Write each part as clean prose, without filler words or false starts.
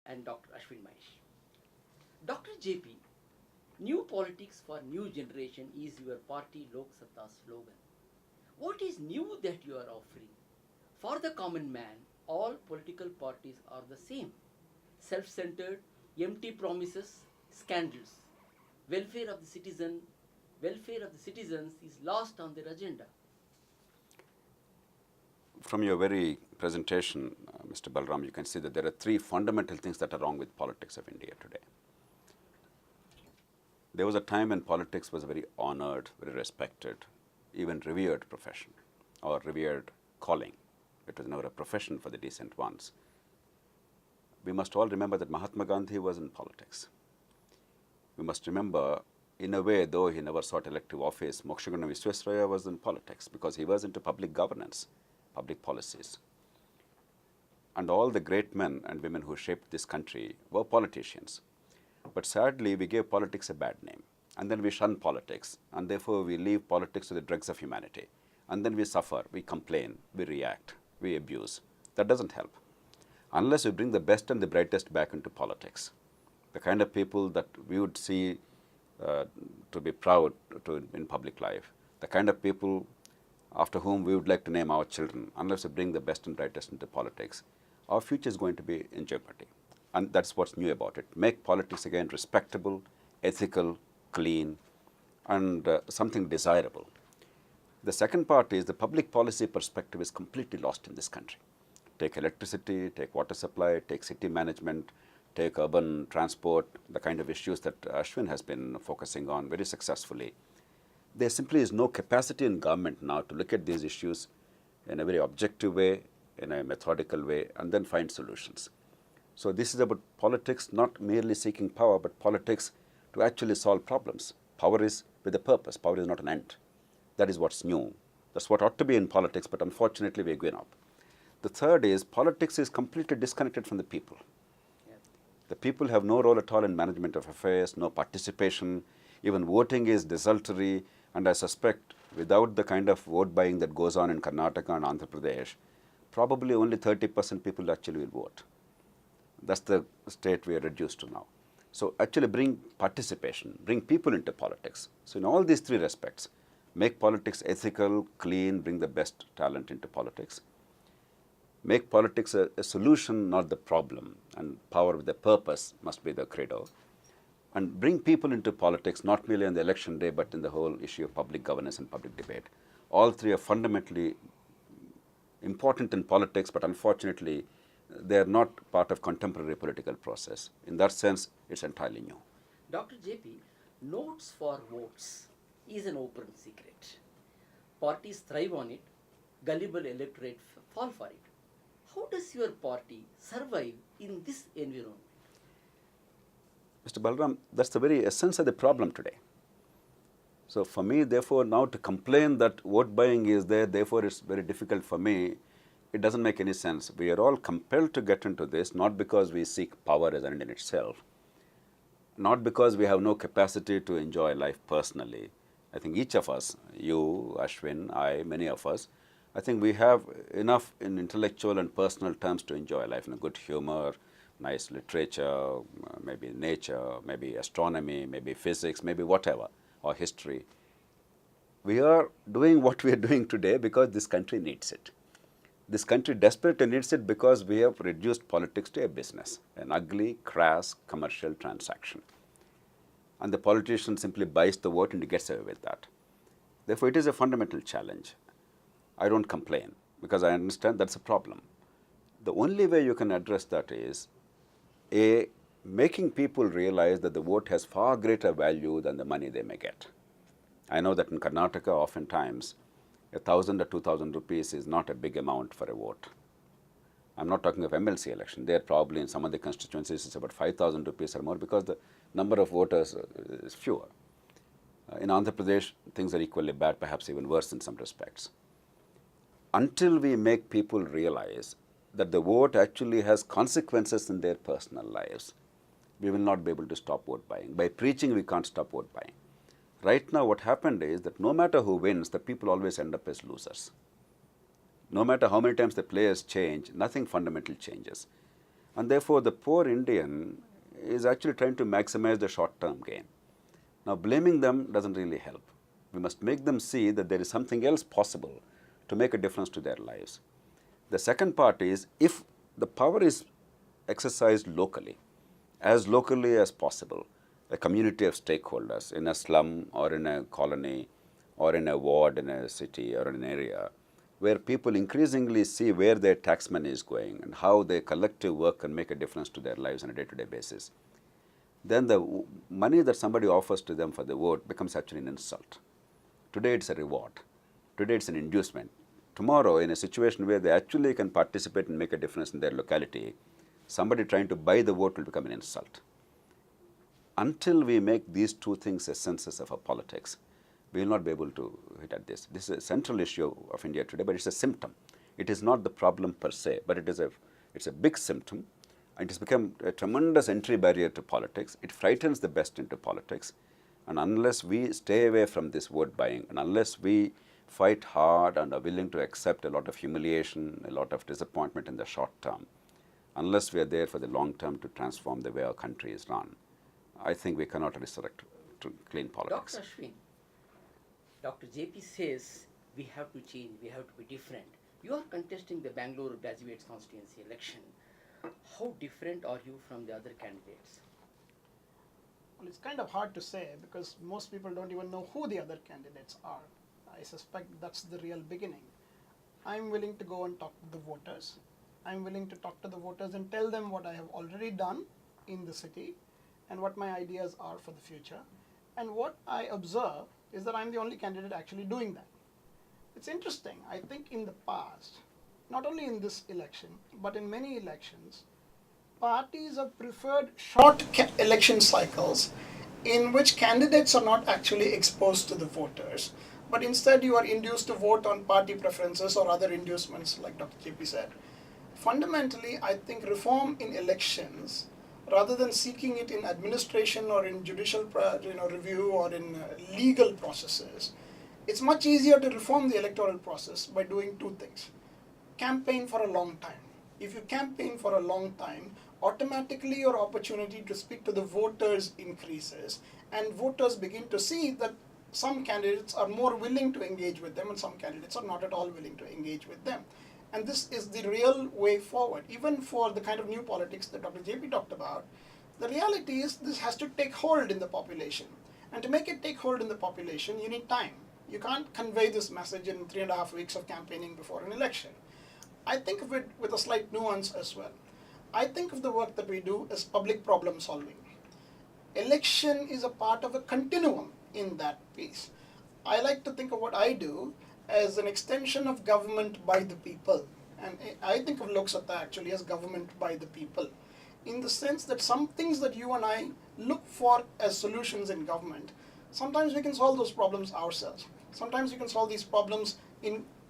and Dr. Ashwin Mahesh. Dr. JP, New Politics for New Generation is your party Lok Satta slogan. What is new that you are offering? For the common man, all political parties are the same. Self-centered, empty promises, scandals. Welfare of the citizens is lost on their agenda. From your very presentation, Mr. Balram, you can see that there are three fundamental things that are wrong with politics of India today. There was a time when politics was a very honored, very respected, even revered profession or revered calling. It was never a profession for the decent ones. We must all remember that Mahatma Gandhi was in politics. We must remember, in a way, though he never sought elective office, Mokshaguna Visvesvaraya was in politics because he was into public governance, public policies. And all the great men and women who shaped this country were politicians. But sadly, we gave politics a bad name. And then we shun politics. And therefore, we leave politics to the dregs of humanity. And then we suffer, we complain, we react, we abuse. That doesn't help. Unless we bring the best and the brightest back into politics, the kind of people that we would see to be proud in public life, the kind of people after whom we would like to name our children, unless we bring the best and brightest into politics, our future is going to be in jeopardy. And that's what's new about it. Make politics again respectable, ethical, clean, and something desirable. The second part is the public policy perspective is completely lost in this country. Take electricity, take water supply, take city management, take urban transport, the kind of issues that Ashwin has been focusing on very successfully. There simply is no capacity in government now to look at these issues in a very objective way, in a methodical way, and then find solutions. So this is about politics not merely seeking power, but politics to actually solve problems. Power is with a purpose. Power is not an end. That is what's new. That's what ought to be in politics, but unfortunately we're going up. The third is politics is completely disconnected from the people. Yeah. The people have no role at all in management of affairs, no participation. Even voting is desultory, and I suspect without the kind of vote buying that goes on in Karnataka and Andhra Pradesh, probably only 30% people actually will vote. That's the state we are reduced to now. So actually bring participation, bring people into politics. So in all these three respects, make politics ethical, clean, bring the best talent into politics. Make politics a solution, not the problem, and power with a purpose must be the credo. And bring people into politics, not merely on the election day, but in the whole issue of public governance and public debate. All three are fundamentally important in politics, but unfortunately, they are not part of contemporary political process. In that sense, it's entirely new. Dr. JP, notes for votes is an open secret. Parties thrive on it, gullible electorate fall for it. How does your party survive in this environment? Mr. Balram, that's the very essence of the problem today. So for me, therefore, now to complain that vote buying is there, therefore it's very difficult for me, it doesn't make any sense. We are all compelled to get into this, not because we seek power as an end in itself, not because we have no capacity to enjoy life personally. I think each of us, you, Ashwin, I, many of us, I think we have enough in intellectual and personal terms to enjoy life in a good humor, nice literature, maybe nature, maybe astronomy, maybe physics, maybe whatever, or history. We are doing what we are doing today because this country needs it. This country desperately needs it because we have reduced politics to a business, an ugly, crass, commercial transaction. And the politician simply buys the vote and he gets away with that. Therefore, it is a fundamental challenge. I don't complain because I understand that's a problem. The only way you can address that is, A, making people realize that the vote has far greater value than the money they may get. I know that in Karnataka, oftentimes, 1,000 or 2,000 rupees is not a big amount for a vote. I'm not talking of MLC election. There probably in some of the constituencies it's about 5,000 rupees or more because the number of voters is fewer. In Andhra Pradesh, things are equally bad, perhaps even worse in some respects. Until we make people realize that the vote actually has consequences in their personal lives, we will not be able to stop vote buying. By preaching, we can't stop vote buying. Right now, what happened is that no matter who wins, the people always end up as losers. No matter how many times the players change, nothing fundamental changes. And therefore, the poor Indian is actually trying to maximize the short-term gain. Now, blaming them doesn't really help. We must make them see that there is something else possible to make a difference to their lives. The second part is, if the power is exercised locally as possible, a community of stakeholders in a slum or in a colony or in a ward in a city or in an area, where people increasingly see where their tax money is going and how their collective work can make a difference to their lives on a day-to-day basis, then the money that somebody offers to them for the vote becomes actually an insult. Today it's a reward. Today it's an inducement. Tomorrow, in a situation where they actually can participate and make a difference in their locality, somebody trying to buy the vote will become an insult. Until we make these two things a census of our politics, we will not be able to hit at this. This is a central issue of India today, but it's a symptom. It is not the problem per se, but it's a big symptom. And it has become a tremendous entry barrier to politics. It frightens the best into politics. And unless we stay away from this vote buying, and unless we fight hard and are willing to accept a lot of humiliation, a lot of disappointment in the short term, unless we are there for the long term to transform the way our country is run, I think we cannot resurrect to clean politics. Dr. Ashwin, Dr. JP says we have to change, we have to be different. You are contesting the Bangalore graduates constituency election. How different are you from the other candidates? Well, it's kind of hard to say because most people don't even know who the other candidates are. I suspect that's the real beginning. I'm willing to go and talk to the voters. I'm willing to talk to the voters and tell them what I have already done in the city and what my ideas are for the future. And what I observe is that I'm the only candidate actually doing that. It's interesting. I think in the past, not only in this election, but in many elections, parties have preferred short election cycles in which candidates are not actually exposed to the voters, but instead you are induced to vote on party preferences or other inducements, like Dr. JP said. Fundamentally, I think reform in elections, rather than seeking it in administration or in judicial review or in legal processes, it's much easier to reform the electoral process by doing two things. Campaign for a long time. If you campaign for a long time, automatically your opportunity to speak to the voters increases, and voters begin to see that some candidates are more willing to engage with them and some candidates are not at all willing to engage with them. And this is the real way forward. Even for the kind of new politics that Dr. JP talked about, the reality is this has to take hold in the population. And to make it take hold in the population, you need time. You can't convey this message in 3.5 weeks of campaigning before an election. I think of it with a slight nuance as well. I think of the work that we do as public problem solving. Election is a part of a continuum in that piece. I like to think of what I do as an extension of government by the people. And I think of Lok Satta actually as government by the people, in the sense that some things that you and I look for as solutions in government, sometimes we can solve those problems ourselves. Sometimes we can solve these problems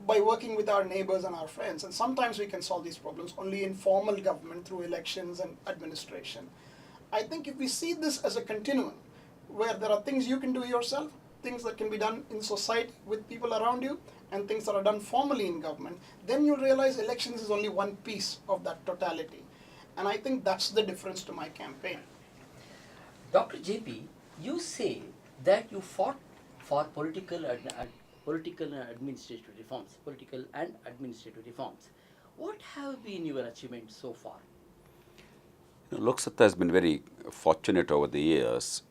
by working with our neighbors and our friends, and sometimes we can solve these problems only in formal government through elections and administration. I think if we see this as a continuum, where there are things you can do yourself, things that can be done in society with people around you, and things that are done formally in government, then you'll realize elections is only one piece of that totality. And I think that's the difference to my campaign. Dr. JP, you say that you fought for political and administrative reforms. What have been your achievements so far? Lok Satta has been very fortunate over the years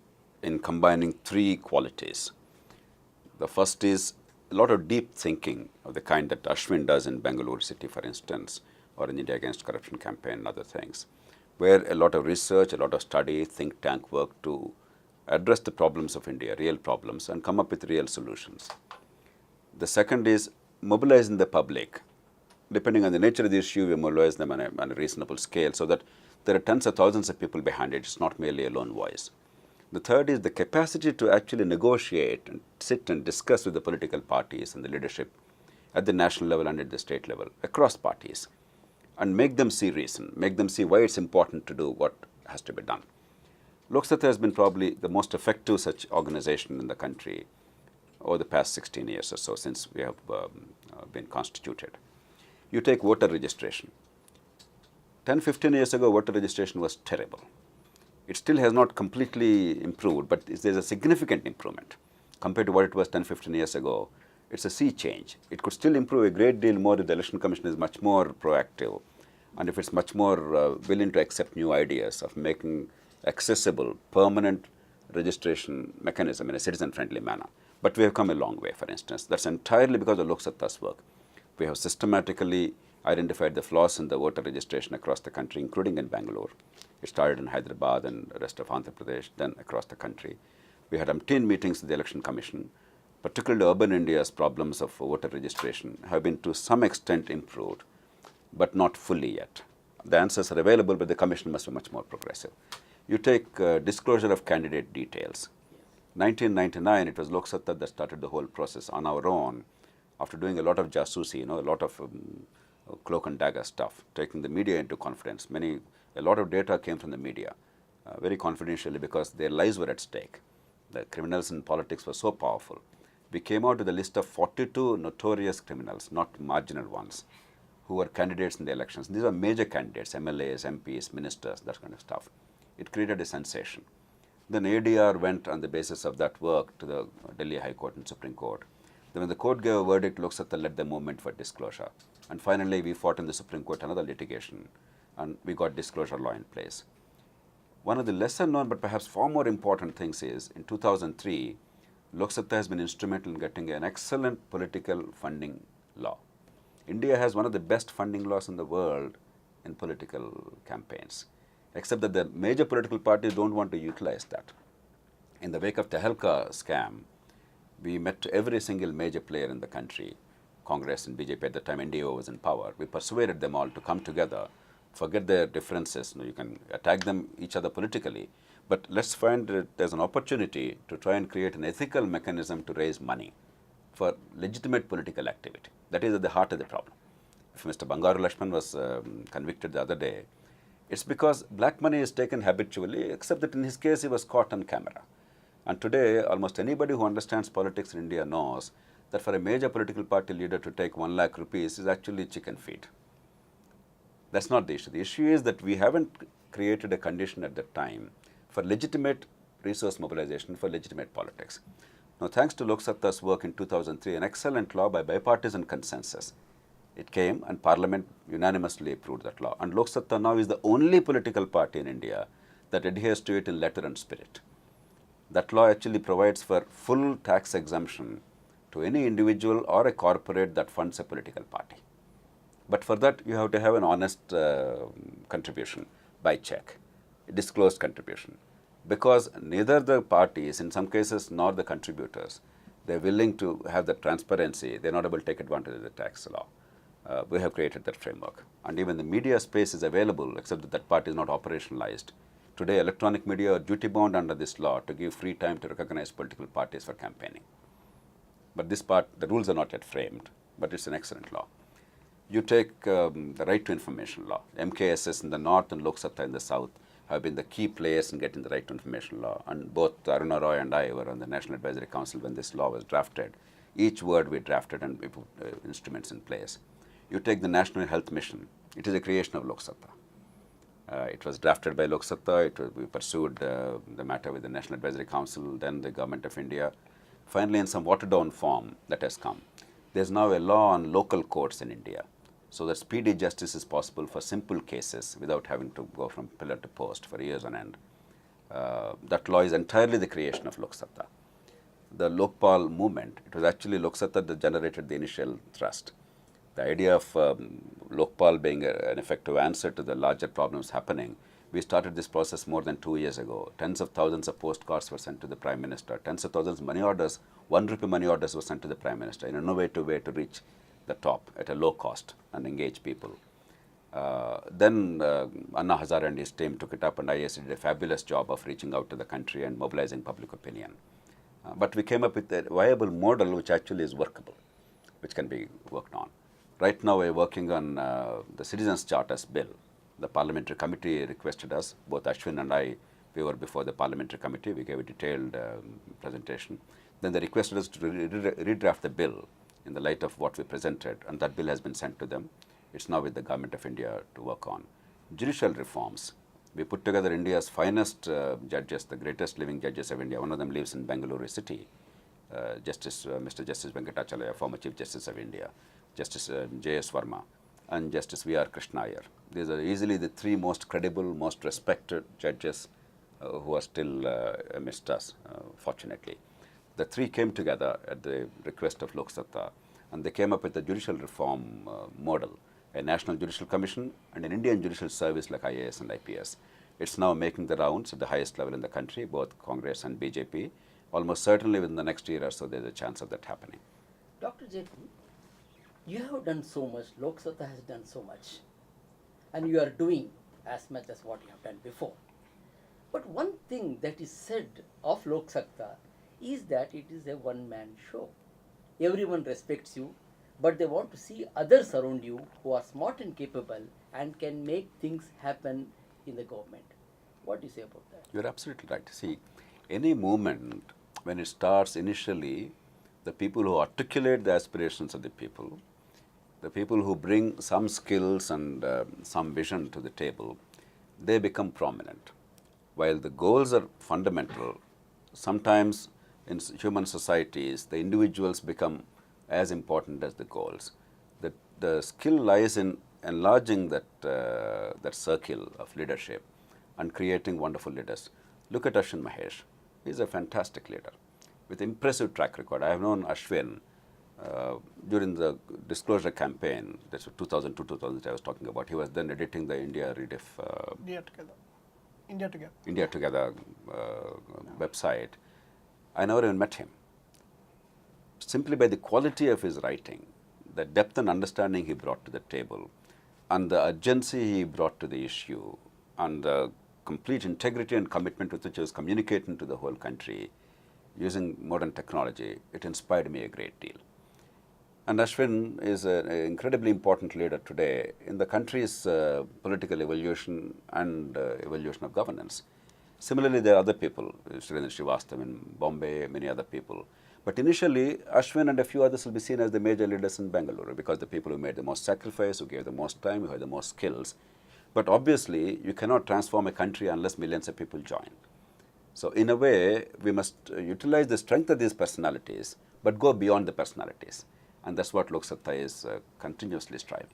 in combining three qualities. The first is a lot of deep thinking of the kind that Ashwin does in Bangalore city, for instance, or in India Against Corruption campaign and other things, where a lot of research, a lot of study, think tank work to address the problems of India, real problems, and come up with real solutions. The second is mobilizing the public. Depending on the nature of the issue, we mobilize them on a reasonable scale so that there are tens of thousands of people behind it. It's not merely a lone voice. The third is the capacity to actually negotiate and sit and discuss with the political parties and the leadership at the national level and at the state level, across parties, and make them see reason, make them see why it's important to do what has to be done. Lok Satta has been probably the most effective such organization in the country over the past 16 years or so since we have been constituted. You take voter registration. 10, 15 years ago, voter registration was terrible. It still has not completely improved, but there's a significant improvement compared to what it was 10, 15 years ago. It's a sea change. It could still improve a great deal more if the Election Commission is much more proactive and if it's much more willing to accept new ideas of making accessible, permanent registration mechanism in a citizen-friendly manner. But we have come a long way, for instance. That's entirely because of Lok Satta's work. We have systematically identified the flaws in the voter registration across the country, including in Bangalore. It started in Hyderabad and the rest of Andhra Pradesh, then across the country. We had umpteen meetings with the Election Commission. Particularly urban India's problems of voter registration have been to some extent improved, but not fully yet. The answers are available, but the Commission must be much more progressive. You take disclosure of candidate details. 1999, it was Lok Satta that started the whole process on our own after doing a lot of jasusi, a lot of cloak and dagger stuff, taking the media into confidence. A lot of data came from the media, very confidentially because their lives were at stake. The criminals in politics were so powerful. We came out with a list of 42 notorious criminals, not marginal ones, who were candidates in the elections. These are major candidates, MLAs, MPs, ministers, that kind of stuff. It created a sensation. Then ADR went on the basis of that work to the Delhi High Court and Supreme Court. Then when the court gave a verdict, Lok Satta led the movement for disclosure. And finally, we fought in the Supreme Court another litigation, and we got disclosure law in place. One of the lesser known but perhaps far more important things is, in 2003, Lok Satta has been instrumental in getting an excellent political funding law. India has one of the best funding laws in the world in political campaigns, except that the major political parties don't want to utilize that. In the wake of Tehelka scam, we met every single major player in the country, Congress and BJP at the time, NDO was in power. We persuaded them all to come together, forget their differences. You can attack them each other politically, but let's find that there's an opportunity to try and create an ethical mechanism to raise money for legitimate political activity. That is at the heart of the problem. If Mr. Bangaru Lakshman was convicted the other day, it's because black money is taken habitually, except that in his case he was caught on camera. And today, almost anybody who understands politics in India knows that for a major political party leader to take 1 lakh rupees is actually chicken feed. That's not the issue. The issue is that we haven't created a condition at that time for legitimate resource mobilization for legitimate politics. Now, thanks to Lok Satta's work in 2003, an excellent law by bipartisan consensus, it came and Parliament unanimously approved that law. And Lok Satta now is the only political party in India that adheres to it in letter and spirit. That law actually provides for full tax exemption to any individual or a corporate that funds a political party. But for that, you have to have an honest contribution by check, a disclosed contribution. Because neither the parties, in some cases, nor the contributors, they're willing to have the transparency, they're not able to take advantage of the tax law. We have created that framework. And even the media space is available, except that that part is not operationalized. Today, electronic media are duty-bound under this law to give free time to recognize political parties for campaigning. But this part, the rules are not yet framed, but it's an excellent law. You take the right to information law. MKSS in the north and Lok Satta in the south have been the key players in getting the right to information law. And both Aruna Roy and I were on the National Advisory Council when this law was drafted. Each word we drafted and we put instruments in place. You take the National Health Mission. It is a creation of Lok Satta. It was drafted by Lok Satta. We pursued the matter with the National Advisory Council, then the Government of India. Finally, in some watered-down form that has come. There's now a law on local courts in India, so that speedy justice is possible for simple cases without having to go from pillar to post for years on end. That law is entirely the creation of Lok Satta. The Lokpal movement, it was actually Lok Satta that generated the initial thrust. The idea of Lokpal being an effective answer to the larger problems happening, we started this process more than 2 years ago. Tens of thousands of postcards were sent to the Prime Minister. Tens of thousands of money orders, 1 rupee money orders were sent to the Prime Minister in an innovative way to reach the top at a low cost and engage people. Then Anna Hazare and his team took it up, and IAC did a fabulous job of reaching out to the country and mobilizing public opinion. But we came up with a viable model which actually is workable, which can be worked on. Right now we're working on the Citizens Charters Bill. The Parliamentary Committee requested us, both Ashwin and I, we were before the Parliamentary Committee, we gave a detailed presentation. Then they requested us to redraft the bill in the light of what we presented, and that bill has been sent to them. It's now with the Government of India to work on. judicial reforms. We put together India's finest judges, the greatest living judges of India. One of them lives in Bengaluru city, Mr. Justice Venkatachalaya, former Chief Justice of India, Justice J.S. Verma, and Justice V.R. Krishna Iyer. These are easily the three most credible, most respected judges who are still amidst us, fortunately. The three came together at the request of Lok Satta, and they came up with a judicial reform model, a National Judicial Commission and an Indian Judicial Service like IAS and IPS. It's now making the rounds at the highest level in the country, both Congress and BJP. Almost certainly within the next year or so, there's a chance of that happening. Dr. JP, you have done so much, Lok Satta has done so much, and you are doing as much as what you have done before. But one thing that is said of Lok Satta is that it is a one-man show. Everyone respects you, but they want to see others around you who are smart and capable and can make things happen in the government. What do you say about that? You're absolutely right. See, any movement, when it starts initially, the people who articulate the aspirations of the people who bring some skills and some vision to the table, they become prominent. While the goals are fundamental, sometimes in human societies, the individuals become as important as the goals. The skill lies in enlarging that circle of leadership and creating wonderful leaders. Look at Ashwin Mahesh. He's a fantastic leader with impressive track record. I have known Ashwin during the disclosure campaign, that's 2002, 2003 I was talking about. He was then editing the India Together website. I never even met him. Simply by the quality of his writing, the depth and understanding he brought to the table, and the urgency he brought to the issue, and the complete integrity and commitment with which he was communicating to the whole country using modern technology, it inspired me a great deal. And Ashwin is an incredibly important leader today in the country's political evolution and evolution of governance. Similarly, there are other people, Surendra Srivastava in Bombay, many other people. But initially, Ashwin and a few others will be seen as the major leaders in Bengaluru because the people who made the most sacrifice, who gave the most time, who had the most skills. But obviously, you cannot transform a country unless millions of people join. So in a way, we must utilize the strength of these personalities, but go beyond the personalities. And that's what Lok Satta is continuously striving.